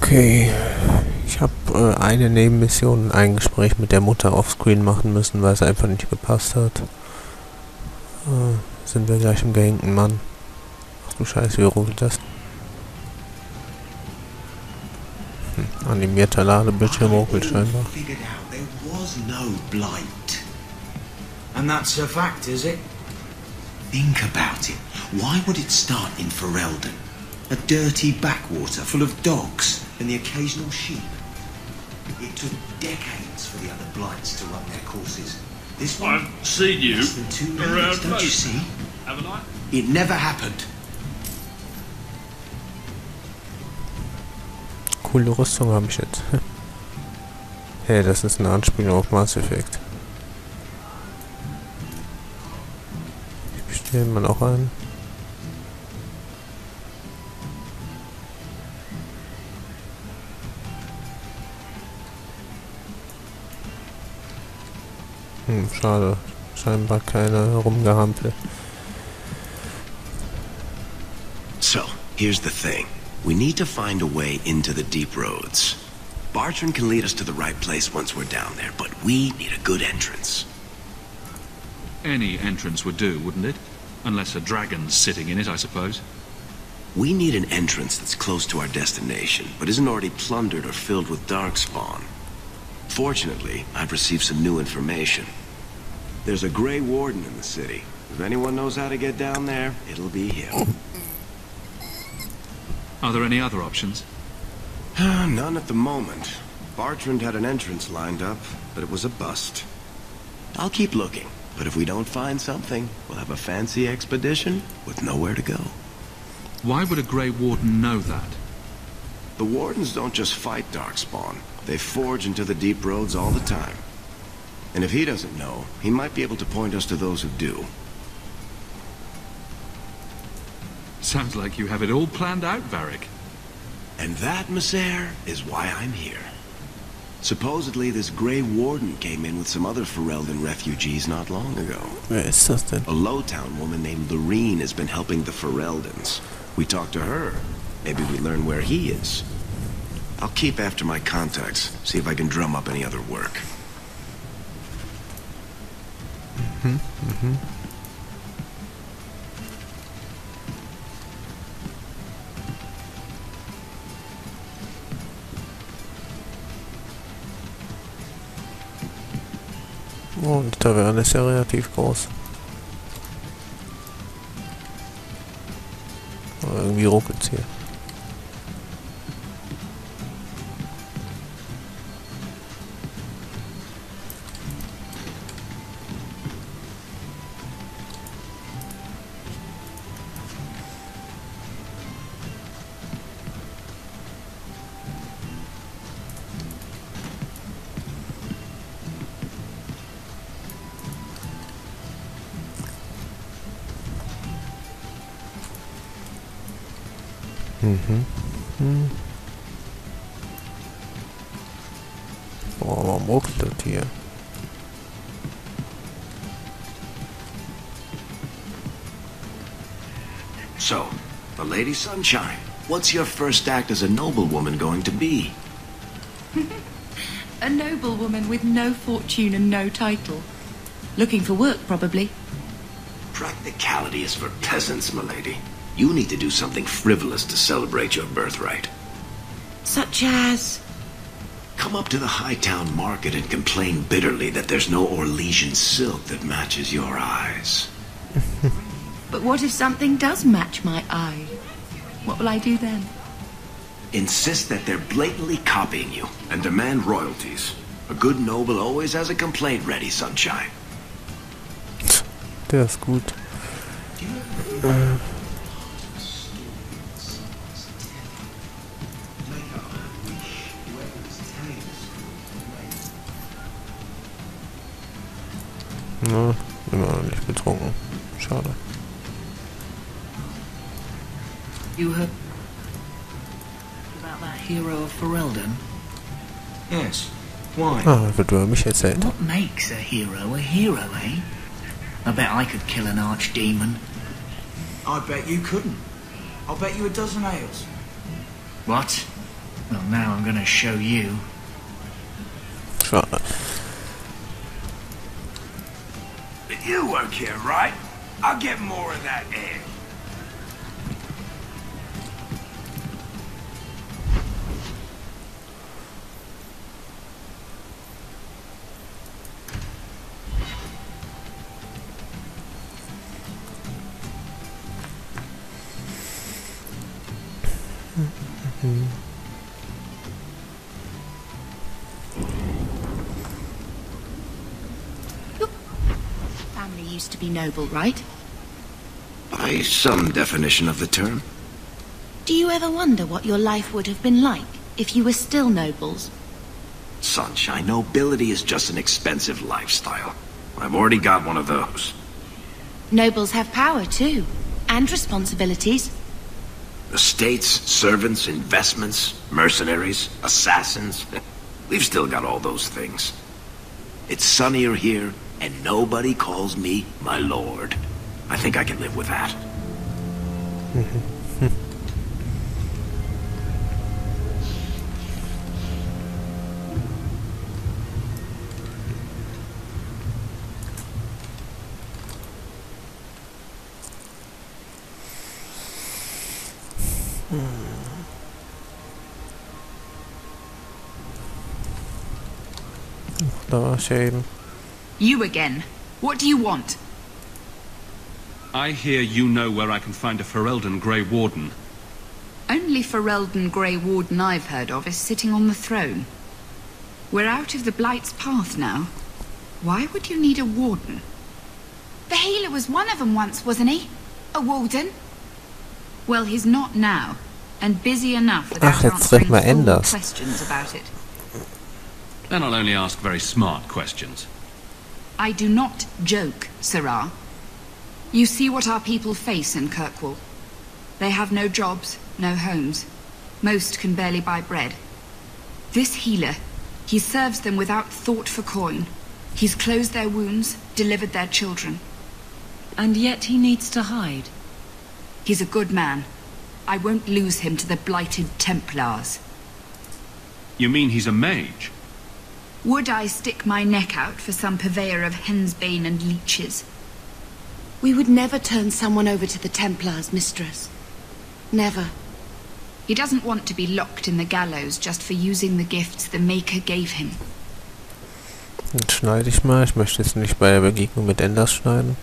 Okay, ich habe eine Nebenmission, ein Gespräch mit der Mutter offscreen machen müssen, weil es einfach nicht gepasst hat. Sind wir gleich im gehängten Mann. Ach du Scheiße, wie ruckelt das? Animierter Ladebildschirm ruckelt scheinbar. And that's a fact, is it? Think about it. Why would it start in Ferelden? A dirty backwater full of dogs and the occasional sheep. It took decades for the other blights to run their courses. This one, I've seen you less than 2 minutes, around don't you most, see? haven't I? It never happened. Coole Rüstung habe ich jetzt. Hey, das ist eine Anspielung auf Mass Effect. Ich bestelle mal auch einen. Schade. Scheinbar keine Rumgehampel. So, here's the thing. We need to find a way into the deep roads. Bartrand can lead us to the right place once we're down there, but we need a good entrance. Any entrance would do, wouldn't it? Unless a dragon's sitting in it, I suppose. We need an entrance that's close to our destination, but isn't already plundered or filled with darkspawn. Fortunately, I've received some new information. There's a Grey Warden in the city. If anyone knows how to get down there, it'll be him. Are there any other options? None at the moment. Bartrand had an entrance lined up, but it was a bust. I'll keep looking, but if we don't find something, we'll have a fancy expedition with nowhere to go. Why would a Grey Warden know that? The Wardens don't just fight darkspawn. They forge into the deep roads all the time. And if he doesn't know, he might be able to point us to those who do. Sounds like you have it all planned out, Varric. And that, Messer, is why I'm here. Supposedly, this Grey Warden came in with some other Ferelden refugees not long ago. Wer ist das denn? A Lowtown woman named Lorene has been helping the Fereldans. We talked to her. Maybe we learn where he is. I'll keep after my contacts, see if I can drum up any other work. Oh, die Taverne ist ja relativ groß. Aber irgendwie ruckelt's hier. Boah, warum ruckelt das hier? So, the Lady Sunshine, what's your first act as a noblewoman going to be? A noblewoman with no fortune and no title. Looking for work, probably. Practicality is for peasants, milady. You need to do something frivolous to celebrate your birthright. Such as... Come up to the Hightown market and complain bitterly that there's no Orlesian silk that matches your eyes. But what if something does match my eye? What will I do then? Insist that they're blatantly copying you and demand royalties. A good noble always has a complaint ready, Sunshine. Der ist gut. Na, immer noch nicht betrunken. Schade. You heard about that hero of Ferelden? Yes. Why? Ah, wird du mich erzählt. What makes a hero, eh? I bet I could kill an archdemon. I bet you couldn't. I'll bet you a dozen ales. What? Well, now I'm gonna show you. Schade. You work here, right? I'll get more of that air. Family used to be noble, right? By some definition of the term. Do you ever wonder what your life would have been like if you were still nobles? Sunshine, nobility is just an expensive lifestyle. I've already got one of those. Nobles have power too, and responsibilities. Estates, servants, investments, mercenaries, assassins. We've still got all those things. It's sunnier here, and nobody calls me my lord. I think I can live with that. Da war ich ja eben. You again. What do you want? I hear you know where I can find a Ferelden Grey Warden. Only Ferelden Grey Warden I've heard of is sitting on the throne. We're out of the Blight's path now. Why would you need a warden? The healer was one of them once, wasn't he? A warden? Well, he's not now, and busy enough without Ach, jetzt sprechen wir answering Anders. questions about it. Then I'll only ask very smart questions. I do not joke, Sirrah. You see what our people face in Kirkwall. They have no jobs, no homes. Most can barely buy bread. This healer, he serves them without thought for coin. He's closed their wounds, delivered their children. And yet he needs to hide. He's a good man. I won't lose him to the blighted Templars. You mean he's a mage? Would I stick my neck out for some purveyor of hensbane and leeches? We would never turn someone over to the Templars, mistress. Never. He doesn't want to be locked in the gallows just for using the gifts the Maker gave him. Jetzt schneide ich mal. Ich möchte jetzt nicht bei der Begegnung mit Enders schneiden.